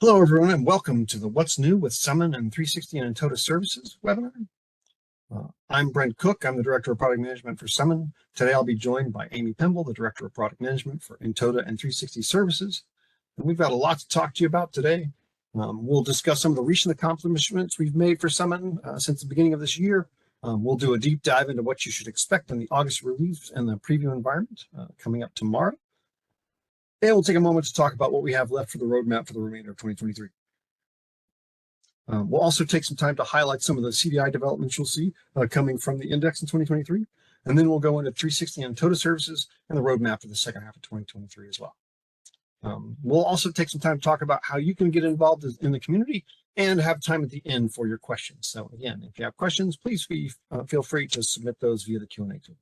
Hello, everyone, and welcome to the What's New with Summon and 360 and Intota Services webinar. I'm Brent Cook. I'm the Director of Product Management for Summon. Today, I'll be joined by Amy Pemble, the Director of Product Management for Intota and 360 Services. And we've got a lot to talk to you about today. We'll discuss some of the recent accomplishments we've made for Summon since the beginning of this year. We'll do a deep dive into what you should expect in the August release and the preview environment coming up tomorrow. And we'll take a moment to talk about what we have left for the roadmap for the remainder of 2023. We'll also take some time to highlight some of the CDI developments you'll see coming from the index in 2023. And then we'll go into 360 and Intota services and the roadmap for the second half of 2023 as well. We'll also take some time to talk about how you can get involved in the community and have time at the end for your questions. So again, if you have questions, please feel free to submit those via the Q&A tool.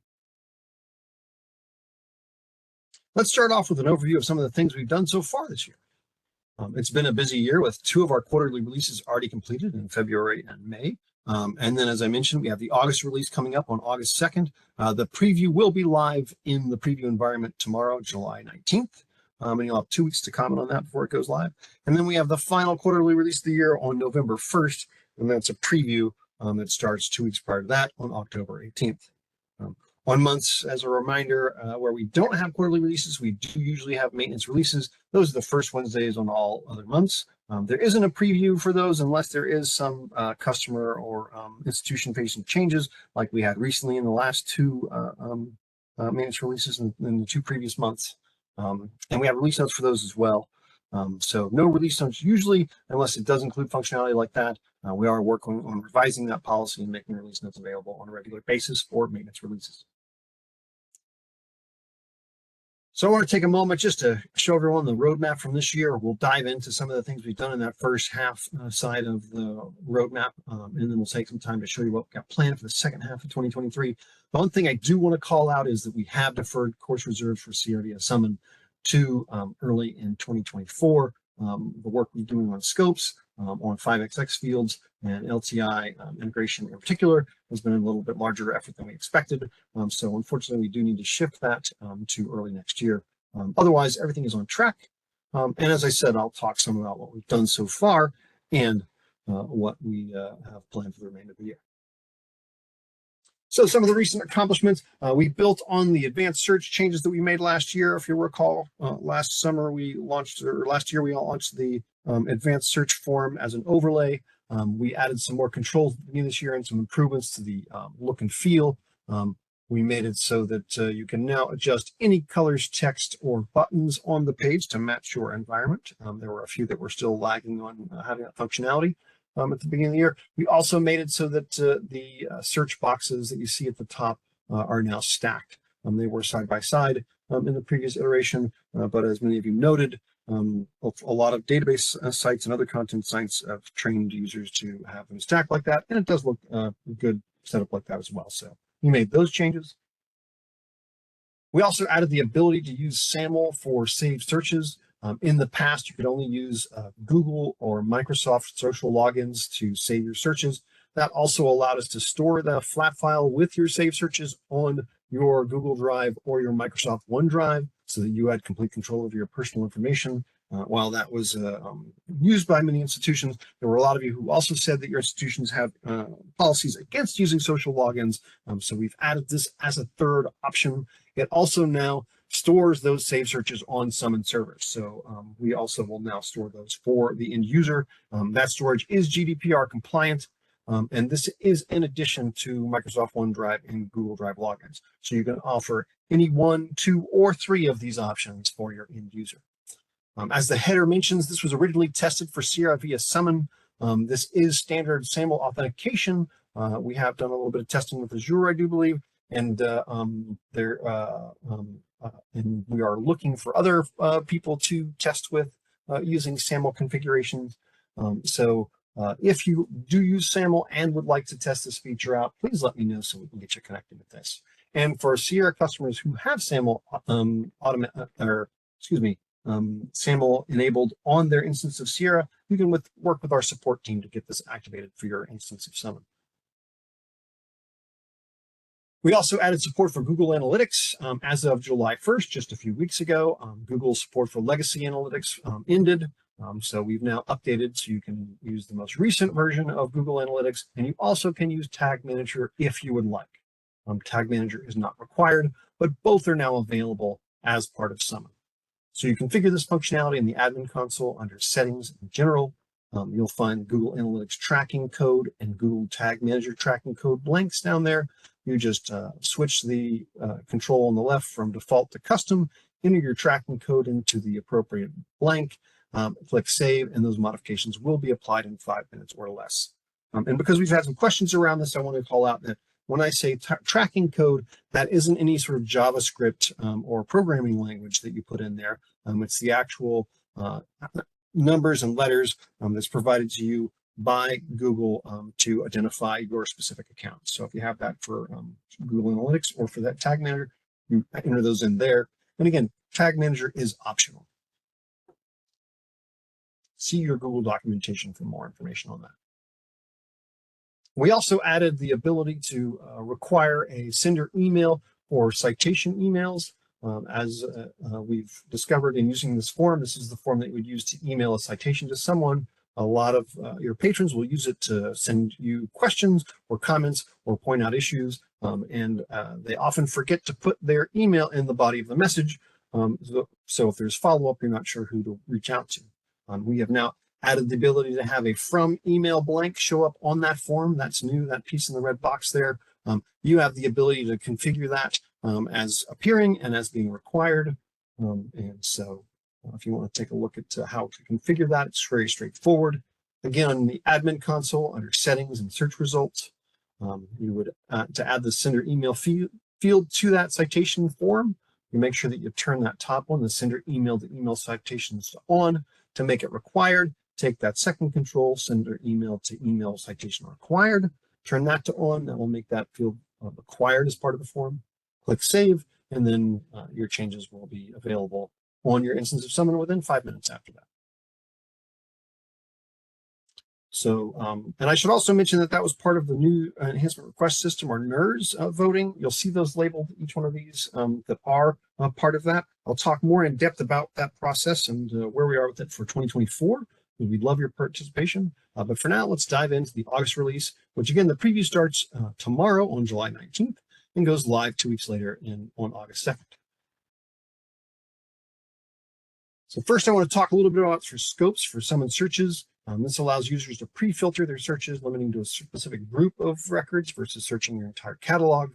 Let's start off with an overview of some of the things we've done so far this year. It's been a busy year with 2 of our quarterly releases already completed in February and May. And then, as I mentioned, we have the August release coming up on August 2nd. The preview will be live in the preview environment tomorrow, July 19th. And you'll have 2 weeks to comment on that before it goes live. And then we have the final quarterly release of the year on November 1st. And that's a preview that starts 2 weeks prior to that on October 18th. On months, as a reminder, where we don't have quarterly releases, we do usually have maintenance releases. Those are the first Wednesdays on all other months. There isn't a preview for those unless there is some customer or institution-facing changes like we had recently in the last 2 maintenance releases in the 2 previous months. And we have release notes for those as well. So no release notes usually, unless it does include functionality like that. We are working on revising that policy and making release notes available on a regular basis for maintenance releases. So I want to take a moment just to show everyone the roadmap from this year. We'll dive into some of the things we've done in that first half side of the roadmap, and then we'll take some time to show you what we've got planned for the second half of 2023. The one thing I do want to call out is that we have deferred course reserves for CRDS Summon to early in 2024. The work we're doing on scopes, on 5XX fields, and LTI integration in particular has been a little bit larger effort than we expected. So unfortunately, we do need to shift that to early next year. Otherwise, everything is on track. And as I said, I'll talk some about what we've done so far and what we have planned for the remainder of the year. So some of the recent accomplishments, we built on the advanced search changes that we made last year. If you recall, last year we launched the advanced search form as an overlay. We added some more controls this year and some improvements to the look and feel. We made it so that you can now adjust any colors, text, or buttons on the page to match your environment. There were a few that were still lagging on having that functionality. At the beginning of the year. We also made it so that the search boxes that you see at the top are now stacked. They were side by side in the previous iteration, but as many of you noted, a lot of database sites and other content sites have trained users to have them stacked like that, and it does look good set up like that as well. So we made those changes. We also added the ability to use SAML for saved searches. In the past, you could only use Google or Microsoft social logins to save your searches. That also allowed us to store the flat file with your saved searches on your Google Drive or your Microsoft OneDrive so that you had complete control of your personal information. While that was used by many institutions, there were a lot of you who also said that your institutions have policies against using social logins. So we've added this as a third option. It also now stores those saved searches on Summon servers. So we also will now store those for the end user. That storage is GDPR compliant. And this is in addition to Microsoft OneDrive and Google Drive logins. So you can offer any 1, 2, or 3 of these options for your end user. As the header mentions, this was originally tested for Sierra via Summon. This is standard SAML authentication. We have done a little bit of testing with Azure, I do believe, and and we are looking for other people to test with using SAML configurations. If you do use SAML and would like to test this feature out, please let me know so we can get you connected with this. And for Sierra customers who have SAML SAML enabled on their instance of Sierra, you can work with our support team to get this activated for your instance of Summon. We also added support for Google Analytics as of July 1st, just a few weeks ago. Google's support for legacy analytics ended. So we've now updated so you can use the most recent version of Google Analytics, and you also can use Tag Manager if you would like. Tag Manager is not required, but both are now available as part of Summon. So you configure this functionality in the admin console under Settings and General. You'll find Google Analytics tracking code and Google Tag Manager tracking code blanks down there. You just switch the control on the left from default to custom, enter your tracking code into the appropriate blank, click Save, and those modifications will be applied in 5 minutes or less. And because we've had some questions around this, I want to call out that when I say tracking code, that isn't any sort of JavaScript or programming language that you put in there. It's the actual numbers and letters that's provided to you by Google to identify your specific account. So if you have that for Google Analytics or for that Tag Manager, you enter those in there. And again, Tag Manager is optional. See your Google documentation for more information on that. We also added the ability to require a sender email for citation emails. As we've discovered in using this form, this is the form that you would use to email a citation to someone. A lot of your patrons will use it to send you questions or comments or point out issues, and they often forget to put their email in the body of the message. So if there's follow-up, you're not sure who to reach out to. We have now added the ability to have a from email blank show up on that form. That's new, that piece in the red box there. You have the ability to configure that as appearing and as being required. And so if you want to take a look at how to configure that, it's very straightforward. Again, on the admin console under settings and search results, you would to add the sender email field to that citation form, you make sure that you turn that top one, the sender email to email citations on. To make it required, take that second control, sender email to email citation required, turn that to on. That will make that field required as part of the form. Click Save, and then your changes will be available on your instance of Summon within 5 minutes after that. So, and I should also mention that that was part of the new enhancement request system or NERS voting. You'll see those labeled, each one of these that are part of that. I'll talk more in depth about that process and where we are with it for 2024. We'd love your participation. But for now, let's dive into the August release, which again, the preview starts tomorrow on July 19th and goes live 2 weeks later on August 2nd. So first, I want to talk a little bit about for scopes for Summon searches. This allows users to pre-filter their searches, limiting to a specific group of records versus searching your entire catalog.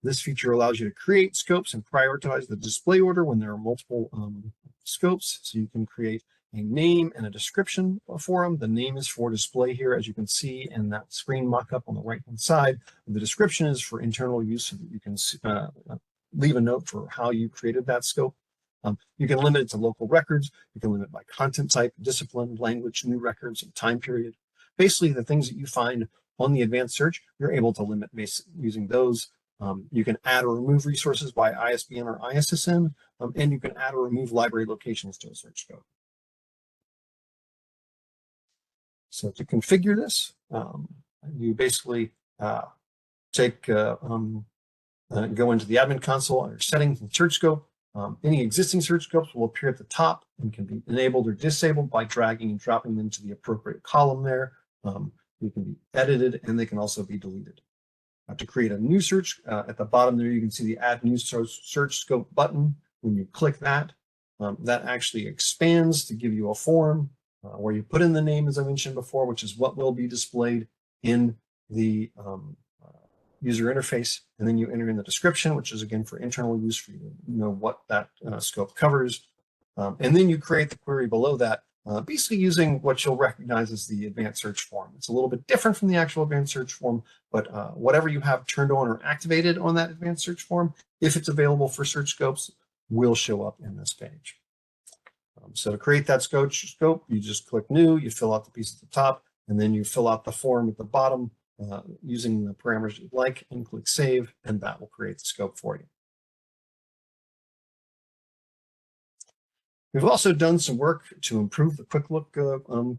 This feature allows you to create scopes and prioritize the display order when there are multiple scopes. So you can create a name and a description for them. The name is for display here, as you can see in that screen mock-up on the right-hand side. The description is for internal use so that you can leave a note for how you created that scope. You can limit it to local records. You can limit by content type, discipline, language, new records, and time period. Basically, the things that you find on the advanced search, you're able to limit using those. You can add or remove resources by ISBN or ISSN, and you can add or remove library locations to a search scope. So to configure this, you basically go into the admin console under settings and search scope. Any existing search scopes will appear at the top and can be enabled or disabled by dragging and dropping them to the appropriate column there. They can be edited and they can also be deleted. To create a new search, at the bottom there you can see the Add New Search Scope button. When you click that, that actually expands to give you a form where you put in the name, as I mentioned before, which is what will be displayed in the user interface, and then you enter in the description, which is again for internal use for you to know what that scope covers, and then you create the query below that, basically using what you'll recognize as the advanced search form. It's a little bit different from the actual advanced search form, but whatever you have turned on or activated on that advanced search form, if it's available for search scopes, will show up in this page. So to create that scope, you just click New, you fill out the piece at the top, and then you fill out the form at the bottom using the parameters you'd like, and click Save, and that will create the scope for you. We've also done some work to improve the Quick Look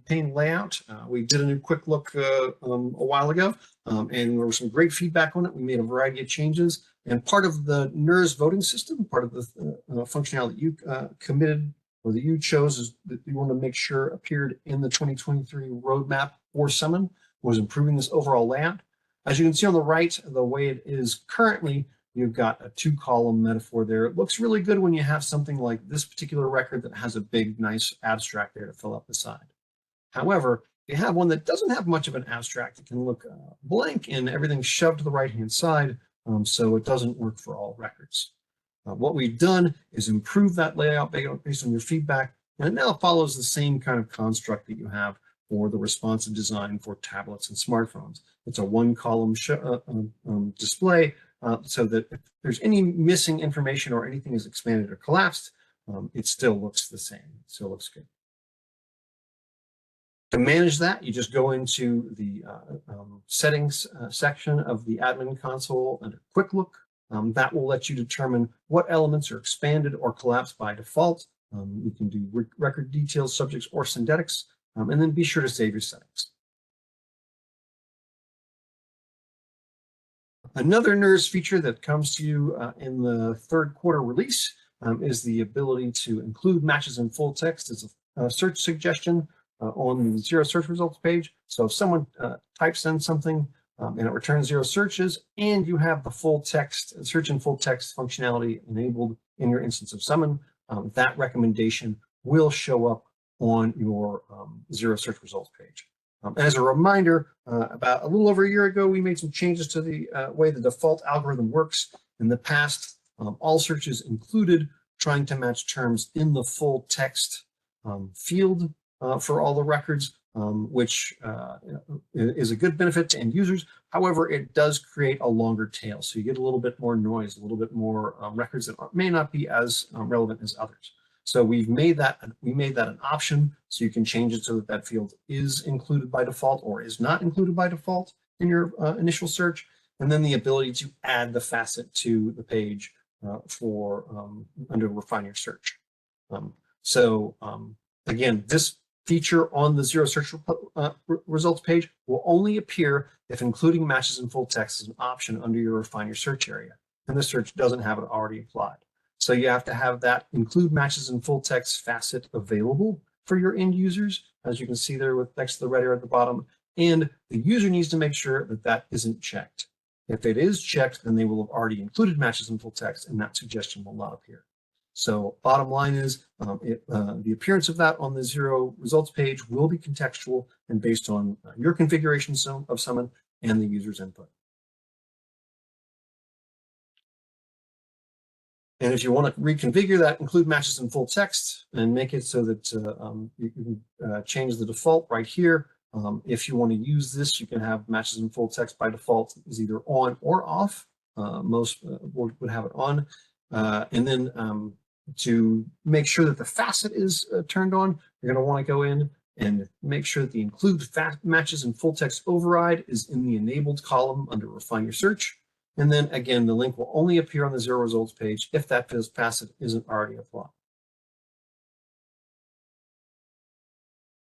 pane layout. We did a new Quick Look a while ago, and there was some great feedback on it. We made a variety of changes, and part of the NERS voting system, part of the functionality that you committed or that you chose is that you want to make sure appeared in the 2023 roadmap for Summon was improving this overall layout. As you can see on the right, the way it is currently, you've got a 2-column metaphor there. It looks really good when you have something like this particular record that has a big, nice abstract there to fill up the side. However, if you have one that doesn't have much of an abstract, it can look blank and everything's shoved to the right-hand side, so it doesn't work for all records. What we've done is improve that layout based on your feedback, and it now follows the same kind of construct that you have for the responsive design for tablets and smartphones. It's a 1-column display, so that if there's any missing information or anything is expanded or collapsed, it still looks the same. It still looks good. To manage that, you just go into the settings section of the admin console under Quick Look. That will let you determine what elements are expanded or collapsed by default. You can do record details, subjects, or syndetics, and then be sure to save your settings. Another NERS feature that comes to you in the 3rd quarter release is the ability to include matches in full text as a search suggestion on the zero search results page. So if someone types in something and it returns 0 searches, and you have the full text, search in full text functionality enabled in your instance of Summon, that recommendation will show up on your 0 search results page. As a reminder, about a little over a year ago, we made some changes to the way the default algorithm works. In the past, all searches included trying to match terms in the full text field for all the records, which is a good benefit to end users. However, it does create a longer tail, so you get a little bit more noise, a little bit more records that may not be as relevant as others. So we made that an option, so you can change it so that that field is included by default or is not included by default in your initial search, and then the ability to add the facet to the page for under refine your search. Again, this feature on the 0 search results page will only appear if including matches in full text is an option under your refine your search area, and the search doesn't have it already applied. So you have to have that include matches in full text facet available for your end users, as you can see there with next to the red arrow at the bottom, and the user needs to make sure that that isn't checked. If it is checked, then they will have already included matches in full text, and that suggestion will not appear. So bottom line is the appearance of that on the 0 results page will be contextual and based on your configuration of Summon and the user's input. And if you want to reconfigure that, include matches in full text and make it so that you can change the default right here. If you want to use this, you can have matches in full text by default is either on or off. Most would have it on. And then to make sure that the facet is turned on, you're going to want to go in and make sure that the include matches in full text override is in the enabled column under refine your search. And then again, the link will only appear on the 0 results page if that facet isn't already applied.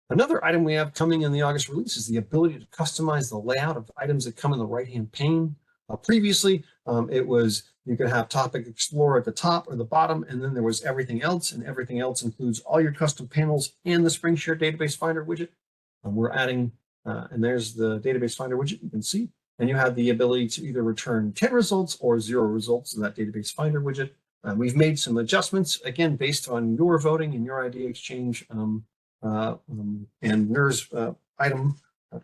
Another item we have coming in the August release is the ability to customize the layout of items that come in the right-hand pane. Previously, it was you could have Topic Explorer at the top or the bottom, and then there was everything else, and everything else includes all your custom panels and the SpringShare Database Finder widget. We're adding, and there's the Database Finder widget you can see. And you have the ability to either return 10 results or 0 results in that Database Finder widget. We've made some adjustments, again, based on your voting and your idea exchange and NERS item.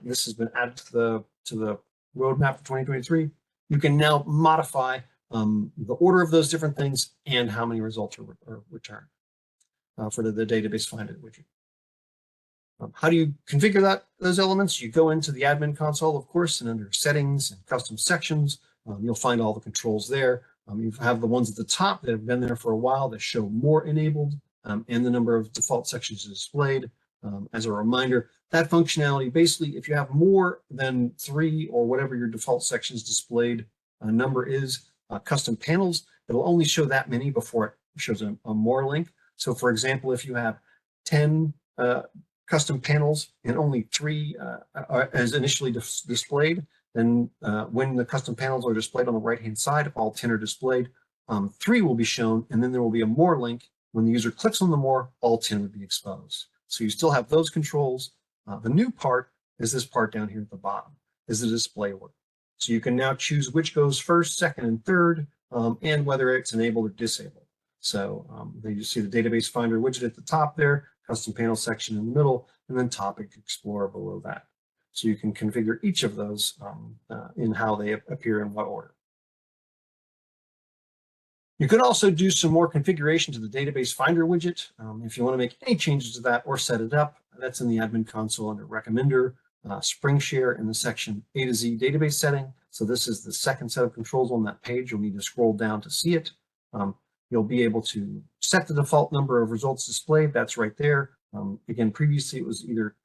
This has been added to the roadmap for 2023. You can now modify the order of those different things and how many results are returned for the Database Finder widget. How do you configure those elements? You go into the admin console, of course, and under settings and custom sections, you'll find all the controls there. You have the ones at the top that have been there for a while that show more enabled and the number of default sections displayed. As a reminder, that functionality, basically, if you have more than 3 or whatever your default sections displayed number is, custom panels, it'll only show that many before it shows a more link. So for example, if you have 10 custom panels and only 3 as initially displayed, then when the custom panels are displayed on the right-hand side, if all 10 are displayed, 3 will be shown, and then there will be a more link When the user clicks on the more, all 10 would be exposed. So you still have those controls. The new part is this part down here at the bottom, is the display order. So you can now choose which goes first, second, and third, and whether it's enabled or disabled. So you see the database finder widget at the top there, custom panel section in the middle, and then topic explorer below that. So you can configure each of those in how they appear in what order. You could also do some more configuration to the database finder widget. If you want to make any changes to that or set it up, that's in the admin console under recommender, Spring Share in the section A to Z database setting. So this is the second set of controls on that page. You'll need to scroll down to see it. You'll be able to set the default number of results displayed. That's right there. Again, previously it was either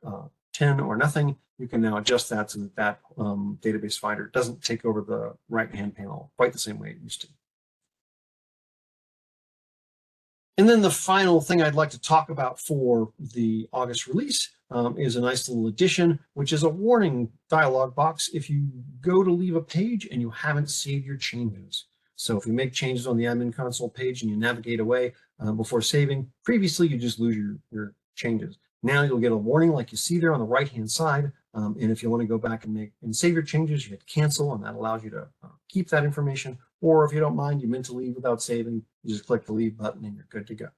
10 or nothing. You can now adjust that so that that database finder doesn't take over the right-hand panel quite the same way it used to. And then the final thing I'd like to talk about for the August release is a nice little addition, which is a warning dialog box if you go to leave a page and you haven't saved your changes. So if you make changes on the admin console page and you navigate away before saving, previously you just lose your changes. Now you'll get a warning like you see there on the right-hand side. And if you want to go back and save your changes, you hit cancel, and that allows you to keep that information. Or if you don't mind, you meant to leave without saving, you just click the leave button and you're good to go.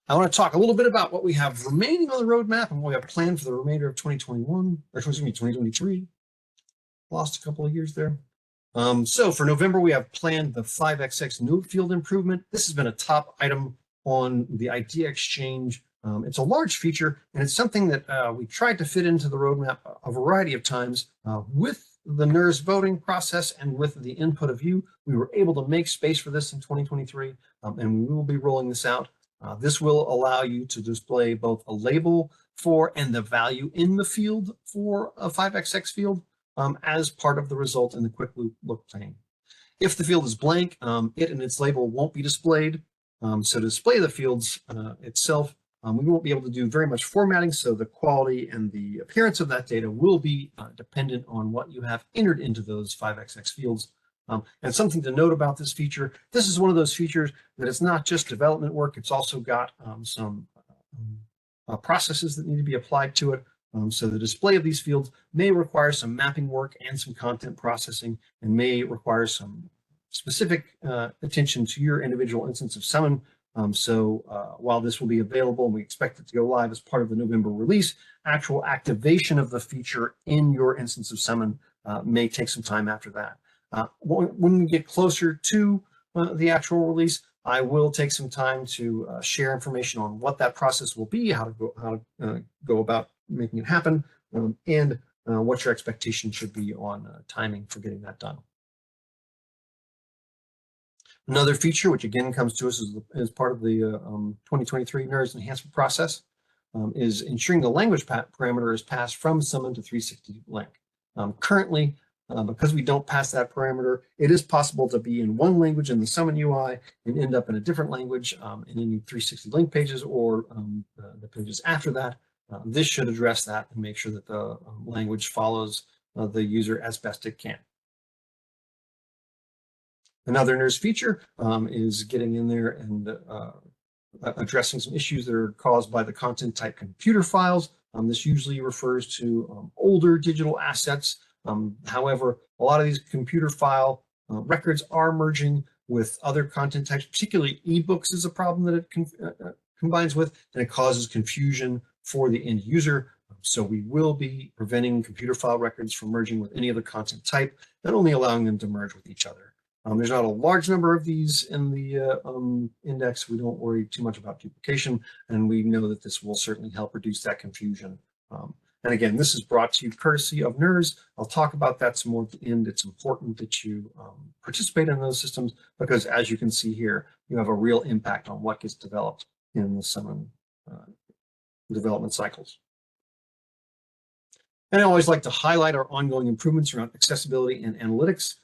I want to talk a little bit about what we have remaining on the roadmap and what we have planned for the remainder of 2021, or excuse me, 2023. Lost a couple of years there. So for November, we have planned the 5XX note field improvement. This has been a top item on the Idea Exchange. It's a large feature, and it's something that we tried to fit into the roadmap a variety of times. With the NERS voting process and with the input of you, we were able to make space for this in 2023, and we will be rolling this out. This will allow you to display both a label for and the value in the field for a 5XX field as part of the result in the quick look pane. If the field is blank, it and its label won't be displayed. So to display the fields itself, we won't be able to do very much formatting, so the quality and the appearance of that data will be dependent on what you have entered into those 5XX fields. And something to note about this feature, this is one of those features that it's not just development work, it's also got some processes that need to be applied to it. So the display of these fields may require some mapping work and some content processing, and may require some specific attention to your individual instance of Summon. While this will be available and we expect it to go live as part of the November release, actual activation of the feature in your instance of Summon may take some time after that. When we get closer to the actual release, I will take some time to share information on what that process will be, how to go about making it happen, and what your expectation should be on timing for getting that done. Another feature, which again comes to us as part of the 2023 NERS enhancement process, is ensuring the language parameter is passed from Summon to 360 link. Currently, because we don't pass that parameter, it is possible to be in one language in the Summon UI and end up in a different language in any 360 link pages or the pages after that. This should address that and make sure that the language follows the user as best it can. Another NERS feature is getting in there and addressing some issues that are caused by the content type computer files. This usually refers to older digital assets. However, a lot of these computer file records are merging with other content types, particularly eBooks is a problem that it combines with, and it causes confusion for the end user. So we will be preventing computer file records from merging with any other content type and only allowing them to merge with each other. There's not a large number of these in the index. We don't worry too much about duplication, and we know that this will certainly help reduce that confusion. And again, this is brought to you courtesy of NERS. I'll talk about that some more at the end. It's important that you participate in those systems because, as you can see here, you have a real impact on what gets developed in the Summon development cycles. And I always like to highlight our ongoing improvements around accessibility and analytics.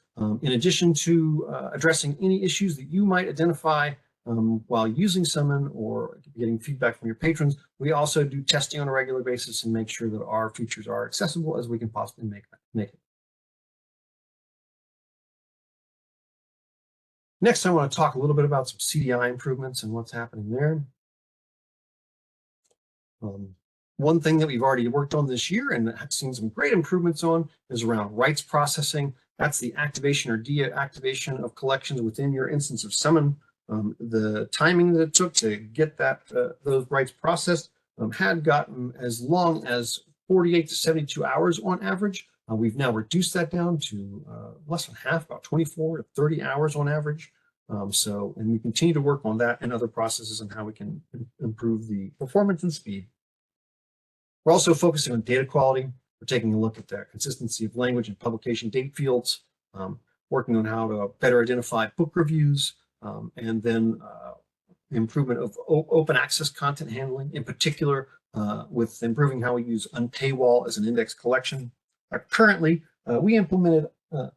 In addition to addressing any issues that you might identify while using Summon or getting feedback from your patrons, we also do testing on a regular basis and make sure that our features are accessible as we can possibly make it. Next, I want to talk a little bit about some CDI improvements and what's happening there. One thing that we've already worked on this year and have seen some great improvements on is around rights processing. That's the activation or deactivation of collections within your instance of summon. The timing that it took to get those rights processed had gotten as long as 48 to 72 hours on average. We've now reduced that down to less than half, about 24 to 30 hours on average. And we continue to work on that and other processes and how we can improve the performance and speed. We're also focusing on data quality. We're taking a look at the consistency of language and publication date fields, working on how to better identify book reviews, and then improvement of open access content handling, in particular with improving how we use unpaywall as an index collection. Currently, we implemented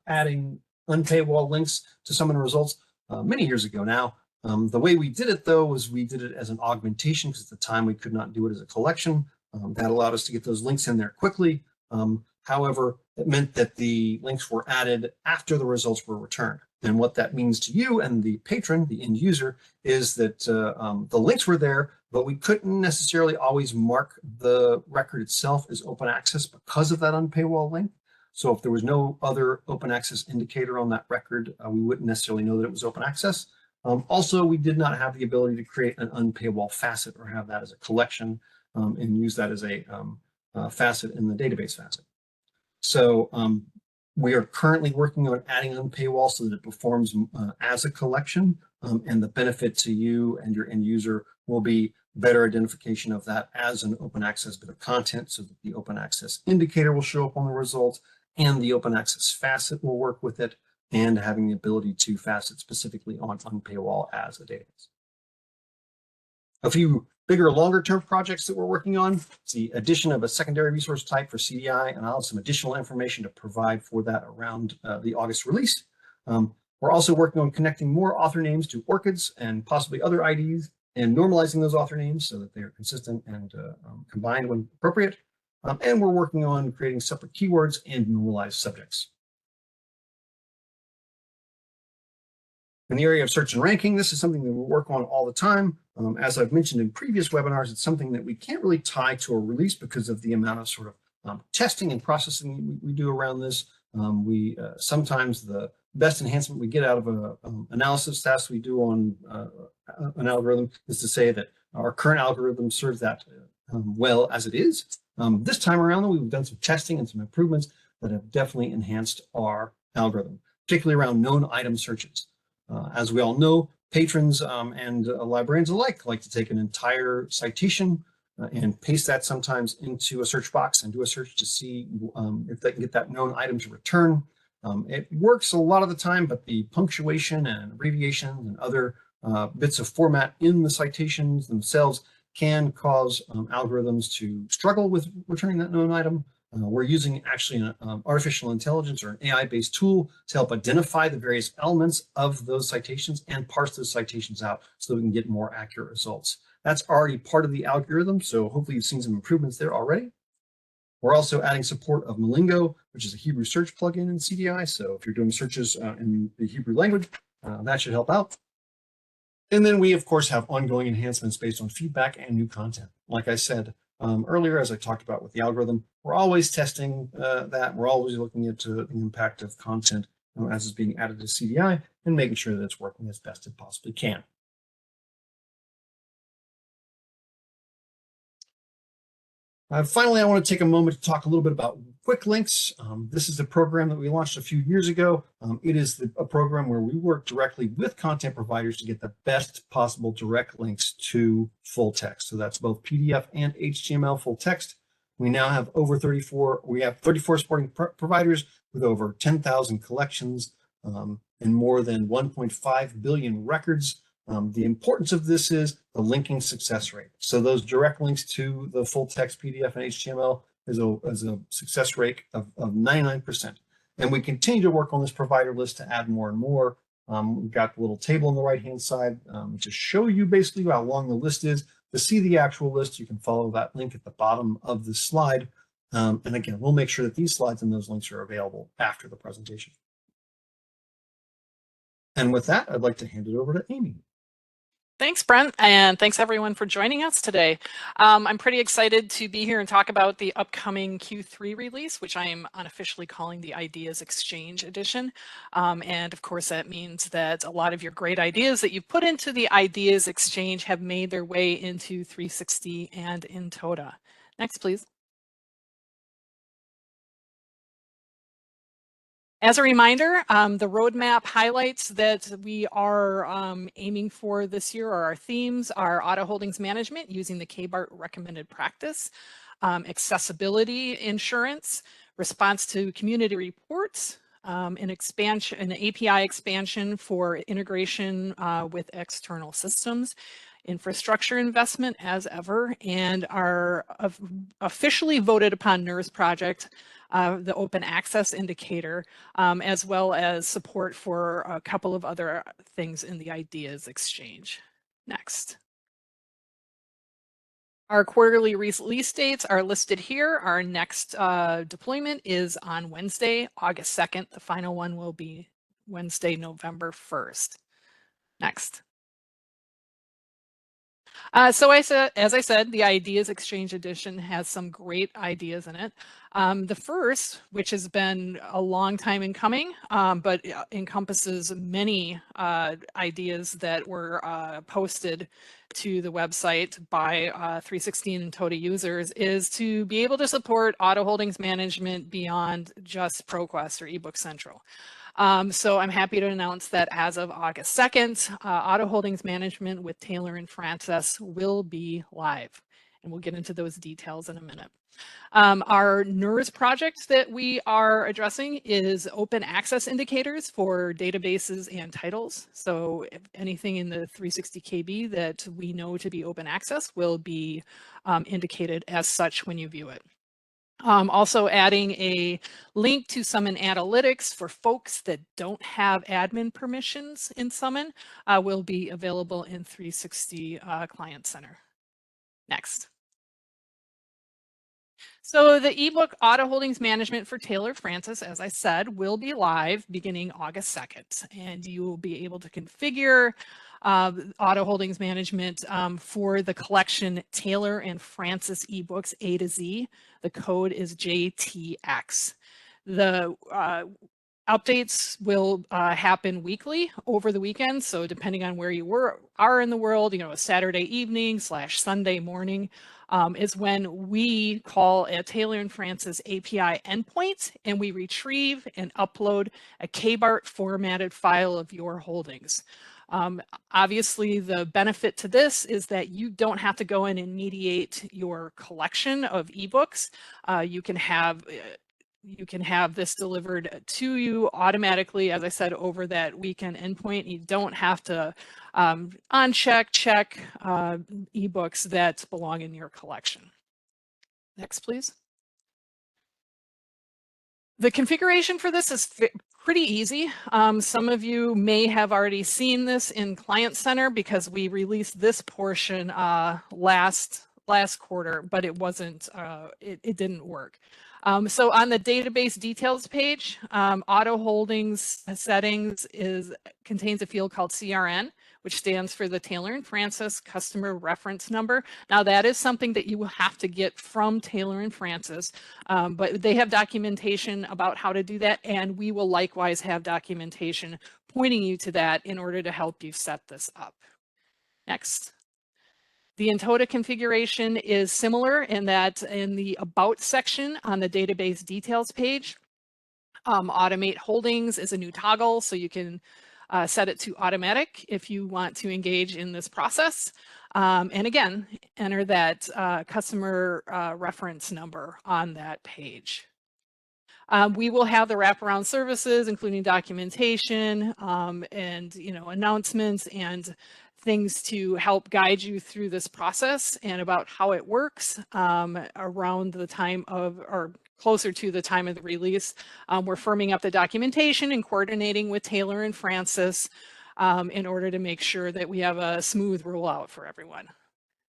adding unpaywall links to summon results many years ago now. The way we did it, though, was we did it as an augmentation because at the time we could not do it as a collection. That allowed us to get those links in there quickly. However, it meant that the links were added after the results were returned. And what that means to you and the patron, the end user, is that the links were there, but we couldn't necessarily always mark the record itself as open access because of that unpaywall link. So if there was no other open access indicator on that record, we wouldn't necessarily know that it was open access. Also, we did not have the ability to create an unpaywall facet or have that as a collection and use that as a facet in the database facet. So we are currently working on adding unpaywall so that it performs as a collection, and the benefit to you and your end user will be better identification of that as an open access bit of content so that the open access indicator will show up on the results and the open access facet will work with it, and having the ability to facet specifically on unpaywall as a database. A few bigger, longer term projects that we're working on. It's the addition of a secondary resource type for CDI, and I'll have some additional information to provide for that around the August release. We're also working on connecting more author names to ORCIDs and possibly other IDs and normalizing those author names so that they are consistent and combined when appropriate. And we're working on creating separate keywords and normalized subjects. In the area of search and ranking, this is something that we work on all the time. As I've mentioned in previous webinars, it's something that we can't really tie to a release because of the amount of sort of testing and processing we do around this. Sometimes the best enhancement we get out of an analysis task we do on an algorithm is to say that our current algorithm serves that well as it is. This time around, though, we've done some testing and some improvements that have definitely enhanced our algorithm, particularly around known item searches. As we all know, patrons and librarians alike like to take an entire citation and paste that sometimes into a search box and do a search to see if they can get that known item to return. It works a lot of the time, but the punctuation and abbreviations and other bits of format in the citations themselves can cause algorithms to struggle with returning that known item. We're using actually an artificial intelligence or an AI-based tool to help identify the various elements of those citations and parse those citations out so that we can get more accurate results. That's already part of the algorithm, so hopefully you've seen some improvements there already. We're also adding support of Malingo, which is a Hebrew search plugin in CDI. So if you're doing searches in the Hebrew language, that should help out. And then we, of course, have ongoing enhancements based on feedback and new content. Like I said earlier, as I talked about with the algorithm, we're always testing that. We're always looking at the impact of content as it's being added to CDI and making sure that it's working as best it possibly can. Finally, I want to take a moment to talk a little bit about Quick Links. This is a program that we launched a few years ago. It is a program where we work directly with content providers to get the best possible direct links to full text. So that's both PDF and HTML full text. We now have over 34 supporting providers with over 10,000 collections and more than 1.5 billion records. The importance of this is the linking success rate. So those direct links to the full text PDF and HTML is a success rate of 99%. And we continue to work on this provider list to add more and more. We've got the little table on the right-hand side to show you basically how long the list is. To see the actual list, you can follow that link at the bottom of the slide. And again, we'll make sure that these slides and those links are available after the presentation. And with that, I'd like to hand it over to Amy. Thanks, Brent, and thanks everyone for joining us today. I'm pretty excited to be here and talk about the upcoming Q3 release, which I am unofficially calling the Ideas Exchange Edition. And of course, that means that a lot of your great ideas that you've put into the Ideas Exchange have made their way into 360 and Intota. Next, please. As a reminder, the roadmap highlights that we are aiming for this year, or our themes are auto holdings management using the KBART recommended practice, accessibility insurance, response to community reports, an API expansion for integration with external systems, infrastructure investment as ever, and our officially voted upon NERS project, the open access indicator, as well as support for a couple of other things in the Ideas Exchange. Next. Our quarterly release dates are listed here. Our next deployment is on Wednesday, August 2nd. The final one will be Wednesday, November 1st. Next. So as I said, the Ideas Exchange Edition has some great ideas in it. The first, which has been a long time in coming, but encompasses many ideas that were posted to the website by 316 and Intota users, is to be able to support auto holdings management beyond just ProQuest or eBook Central. So I'm happy to announce that as of August 2nd, auto holdings management with Taylor and Francis will be live. And we'll get into those details in a minute. Our NERS project that we are addressing is open access indicators for databases and titles. So if anything in the 360 KB that we know to be open access will be indicated as such when you view it. Also adding a link to Summon Analytics for folks that don't have admin permissions in Summon will be available in 360 Client Center. Next. So the ebook Auto Holdings Management for Taylor Francis, as I said, will be live beginning August 2nd, and you will be able to configure auto holdings management for the collection Taylor and Francis ebooks A to Z. The code is JTX. The updates will happen weekly over the weekend. So depending on where you are in the world, a Saturday evening / Sunday morning is when we call a Taylor and Francis API endpoint, and we retrieve and upload a KBART formatted file of your holdings. Obviously, the benefit to this is that you don't have to go in and mediate your collection of ebooks. You can have this delivered to you automatically, as I said, over that weekend endpoint. You don't have to check ebooks that belong in your collection. Next, please. The configuration for this is pretty easy. Some of you may have already seen this in Client Center because we released this portion last quarter, but it wasn't, it didn't work. So on the database details page, auto holdings settings contains a field called CRN, which stands for the Taylor and Francis customer reference number. Now that is something that you will have to get from Taylor and Francis, but they have documentation about how to do that, and we will likewise have documentation pointing you to that in order to help you set this up. Next. The Intota configuration is similar in that in the About section on the database details page, Automate Holdings is a new toggle, so you can set it to automatic if you want to engage in this process. And again, enter that customer reference number on that page. We will have the wraparound services, including documentation and announcements and things to help guide you through this process and about how it works around the time of, or closer to the time of the release. We're firming up the documentation and coordinating with Taylor and Francis in order to make sure that we have a smooth rollout for everyone.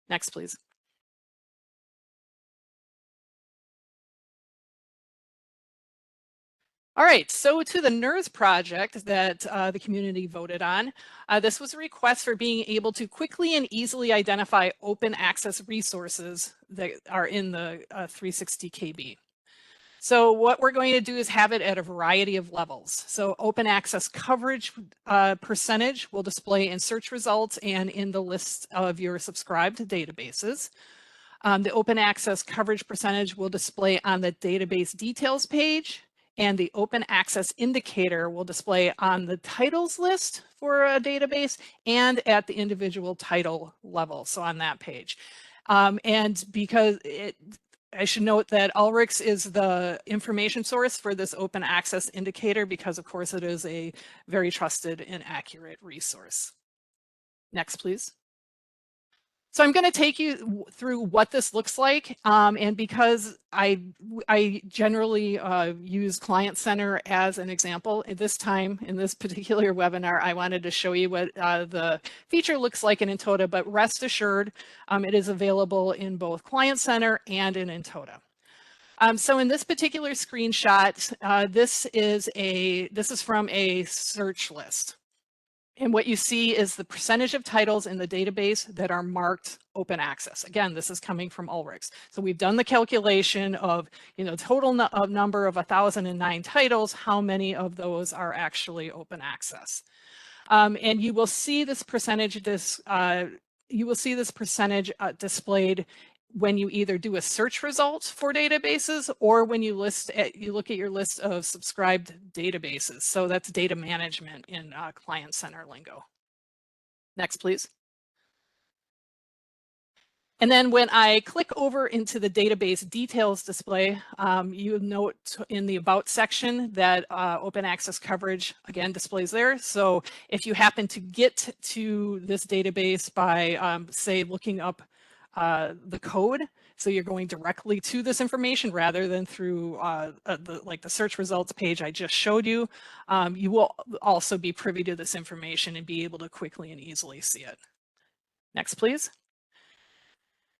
Next, please. All right, so to the NERS project that the community voted on, this was a request for being able to quickly and easily identify open access resources that are in the 360 KB. So what we're going to do is have it at a variety of levels. So open access coverage percentage will display in search results and in the list of your subscribed databases. The open access coverage percentage will display on the database details page, and the open access indicator will display on the titles list for a database and at the individual title level, so on that page. And because I should note that Ulrichs is the information source for this open access indicator because, of course, it is a very trusted and accurate resource. Next, please. So I'm going to take you through what this looks like, and because I generally use Client Center as an example, at this time in this particular webinar, I wanted to show you what the feature looks like in Intota, but rest assured, it is available in both Client Center and in Intota. So in this particular screenshot, this is from a search list. And what you see is the percentage of titles in the database that are marked open access. Again, this is coming from Ulrichs. So we've done the calculation of, total number of 1,009 titles, how many of those are actually open access. And you will see this percentage, displayed when you either do a search result for databases or when you look at your list of subscribed databases. So that's data management in Client Center lingo. Next, please. And then when I click over into the database details display, you note in the About section that open access coverage, again, displays there. So if you happen to get to this database by, say, looking up the code, so you're going directly to this information rather than through the search results page I just showed you, you will also be privy to this information and be able to quickly and easily see it. Next, please.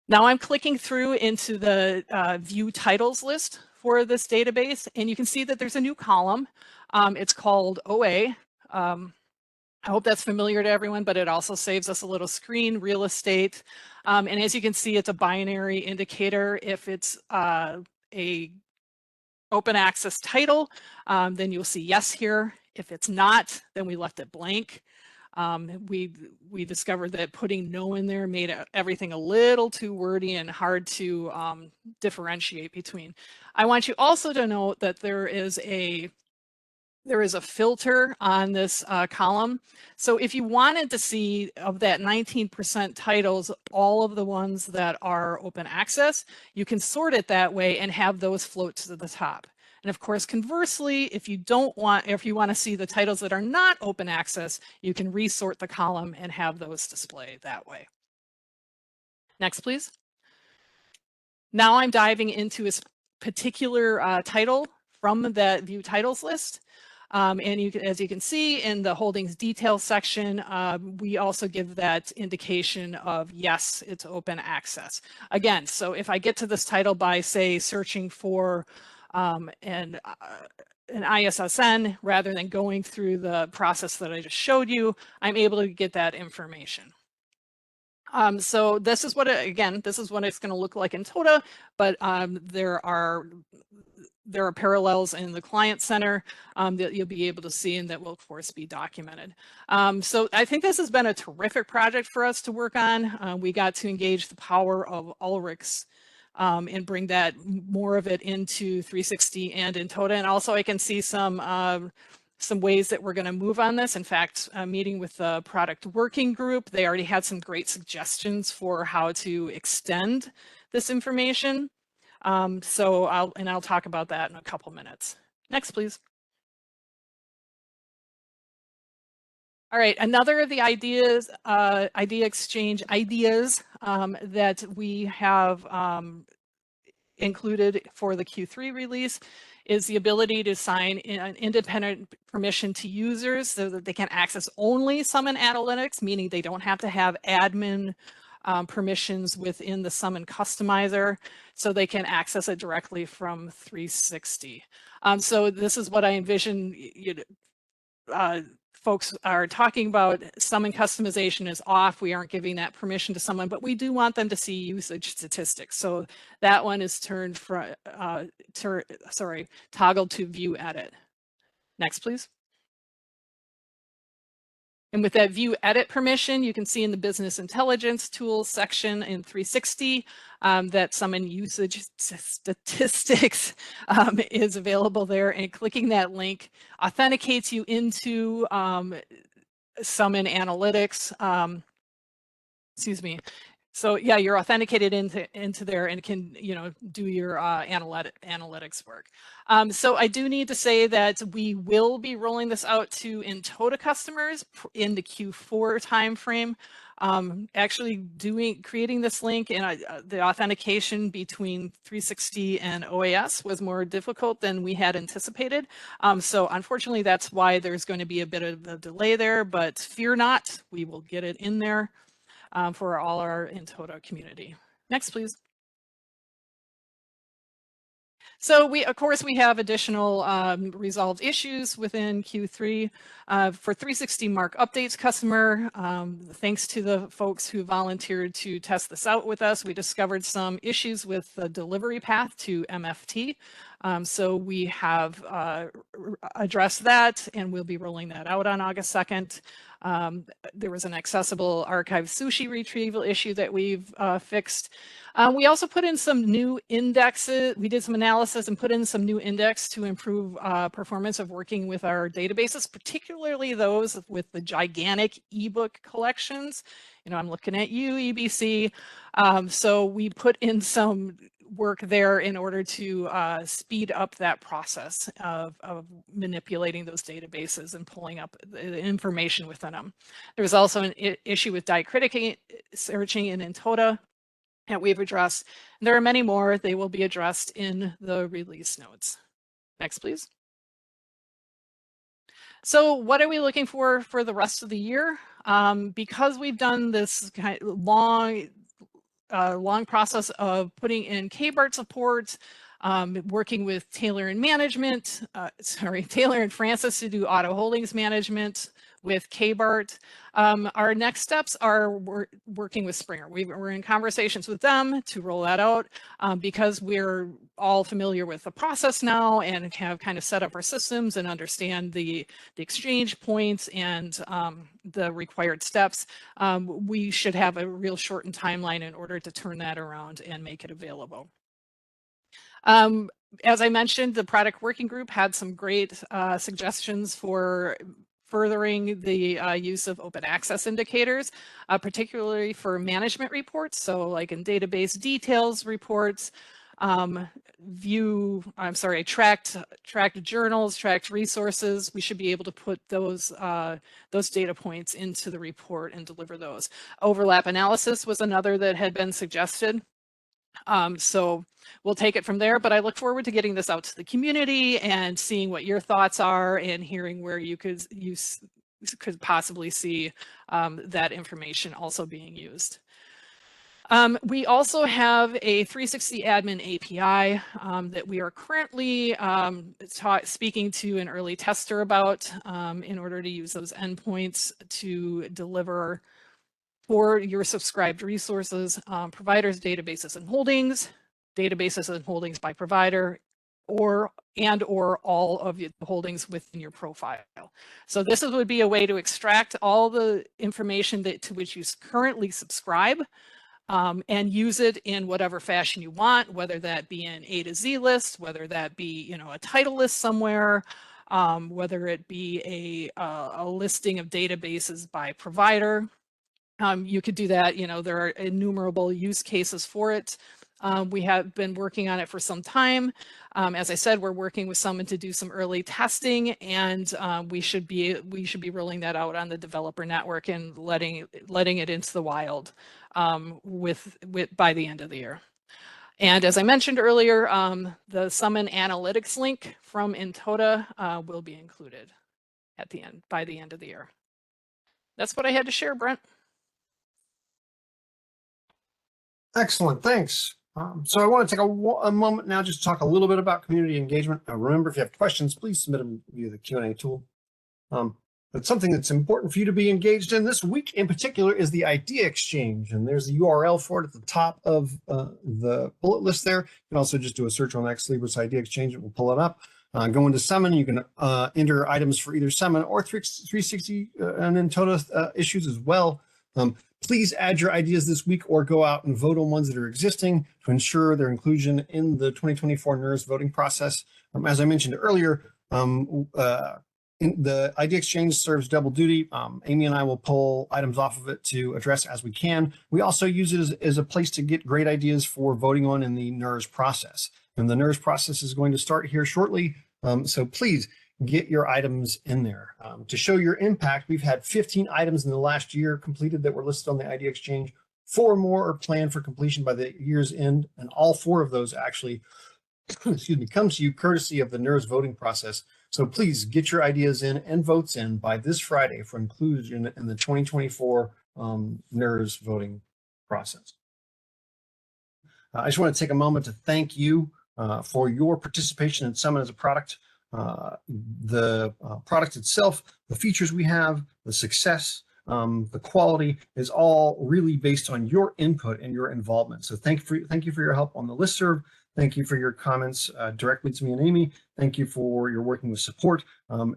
Now I'm clicking through into the view titles list for this database, and you can see that there's a new column. It's called OA. I hope that's familiar to everyone, but it also saves us a little screen, real estate. And as you can see, it's a binary indicator. If it's a open access title, then you'll see yes here. If it's not, then we left it blank. We discovered that putting no in there made everything a little too wordy and hard to differentiate between. I want you also to note that there is a filter on this column. So if you wanted to see of that 19% titles, all of the ones that are open access, you can sort it that way and have those float to the top. And of course, conversely, if you want to see the titles that are not open access, you can resort the column and have those display that way. Next, please. Now I'm diving into a particular title from that view titles list. And as you can see in the holdings details section, we also give that indication of yes, it's open access. Again, so if I get to this title by, say, searching for an ISSN rather than going through the process that I just showed you, I'm able to get that information. So this is what this is what it's going to look like in Intota, but there are parallels in the Client Center that you'll be able to see and that will, of course, be documented. So I think this has been a terrific project for us to work on. We got to engage the power of Ulrichs and bring that more of it into 360 and Intota. And also I can see some ways that we're going to move on this. In fact, meeting with the product working group, they already had some great suggestions for how to extend this information. So I'll talk about that in a couple minutes. Next, please. All right, another of the ideas, idea exchange ideas that we have included for the Q3 release is the ability to assign an independent permission to users so that they can access only Summon Analytics, meaning they don't have to have admin permissions within the Summon customizer so they can access it directly from 360. So this is what I envision folks are talking about. Summon customization is off. We aren't giving that permission to someone, but we do want them to see usage statistics. So that one is turned from, toggled to view edit. Next, please. And with that view edit permission, you can see in the business intelligence tools section in 360 that Summon usage statistics is available there, and clicking that link authenticates you into Summon analytics. Excuse me. So yeah, you're authenticated into there and can, do your analytics work. So I do need to say that we will be rolling this out to Intota customers in the Q4 timeframe. Actually creating this link and the authentication between 360 and OAS was more difficult than we had anticipated. So unfortunately, that's why there's going to be a bit of a delay there, but fear not, we will get it in there for all our Intota community. Next, please. So of course, we have additional resolved issues within Q3 for 360 Mark Updates customer. Thanks to the folks who volunteered to test this out with us, we discovered some issues with the delivery path to MFT. So we have addressed that, and we'll be rolling that out on August 2nd. There was an accessible archive sushi retrieval issue that we've fixed. We also put in some new indexes. We did some analysis and put in some new index to improve performance of working with our databases, particularly those with the gigantic eBook collections. I'm looking at you, EBC. So we put in some work there in order to speed up that process of manipulating those databases and pulling up the information within them. There was also an issue with diacritic searching in Intota that we've addressed. And there are many more. They will be addressed in the release notes. Next, please. So what are we looking for the rest of the year? Because we've done this kind of long process of putting in KBART support, working with Taylor and Taylor and Francis to do auto holdings management with KBART. Our next steps are working with Springer. We're in conversations with them to roll that out because we're all familiar with the process now and have kind of set up our systems and understand the exchange points and the required steps. We should have a real shortened timeline in order to turn that around and make it available. As I mentioned, the product working group had some great suggestions for furthering the use of open access indicators, particularly for management reports. So like in database details reports, tracked journals, tracked resources. We should be able to put those data points into the report and deliver those. Overlap analysis was another that had been suggested. So we'll take it from there, but I look forward to getting this out to the community and seeing what your thoughts are and hearing where you could possibly see that information also being used. We also have a 360 admin API that we are currently speaking to an early tester about in order to use those endpoints to deliver for your subscribed resources, providers, databases, and holdings by provider, or all of the holdings within your profile. So this would be a way to extract all the information to which you currently subscribe and use it in whatever fashion you want, whether that be an A to Z list, whether that be a title list somewhere, whether it be a listing of databases by provider. You could do that. There are innumerable use cases for it. We have been working on it for some time. As I said, we're working with someone to do some early testing, and we should be rolling that out on the developer network and letting it into the wild by the end of the year. And as I mentioned earlier, the Summon Analytics link from Intota will be included by the end of the year. That's what I had to share, Brent. Excellent, thanks. So I want to take a moment now just to talk a little bit about community engagement. Remember, if you have questions, please submit them via the Q&A tool. But something that's important for you to be engaged in this week in particular is the idea exchange. And there's the URL for it at the top of the bullet list there. You can also just do a search on Ex Libris idea exchange. It will pull it up. Go into Summon. You can enter items for either Summon or 360 and Intota issues as well. Please add your ideas this week or go out and vote on ones that are existing to ensure their inclusion in the 2024 NERS voting process. As I mentioned earlier, the idea exchange serves double duty. Amy and I will pull items off of it to address as we can. We also use it as a place to get great ideas for voting on in the NERS process. And the NERS process is going to start here shortly. So please get your items in there. To show your impact, we've had 15 items in the last year completed that were listed on the idea exchange. 4 more are planned for completion by the year's end. And all 4 of those actually, excuse me, comes to you courtesy of the NERS voting process. So please get your ideas in and votes in by this Friday for inclusion in the 2024 NERS voting process. I just want to take a moment to thank you for your participation in Summon as a product. The product itself, the features we have, the success, the quality is all really based on your input and your involvement. So thank you for your help on the listserv. Thank you for your comments directly to me and Amy. Thank you for your working with support.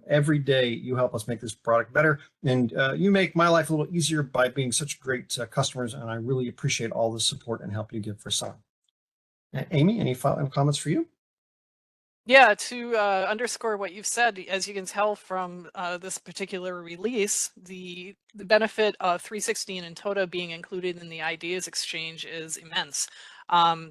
Every day you help us make this product better, and you make my life a little easier by being such great customers, and I really appreciate all the support and help you give for Summon. Amy, any final comments for you? Yeah, to underscore what you've said, as you can tell from this particular release, the benefit of 360 and Intota being included in the ideas exchange is immense.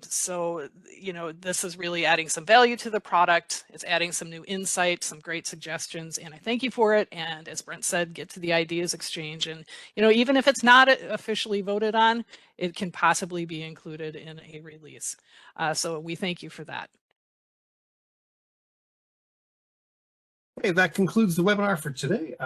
So, you know, this is really adding some value to the product. It's adding some new insight, some great suggestions, and I thank you for it. And as Brent said, get to the ideas exchange. And, you know, even if it's not officially voted on, it can possibly be included in a release. So we thank you for that. Okay, that concludes the webinar for today.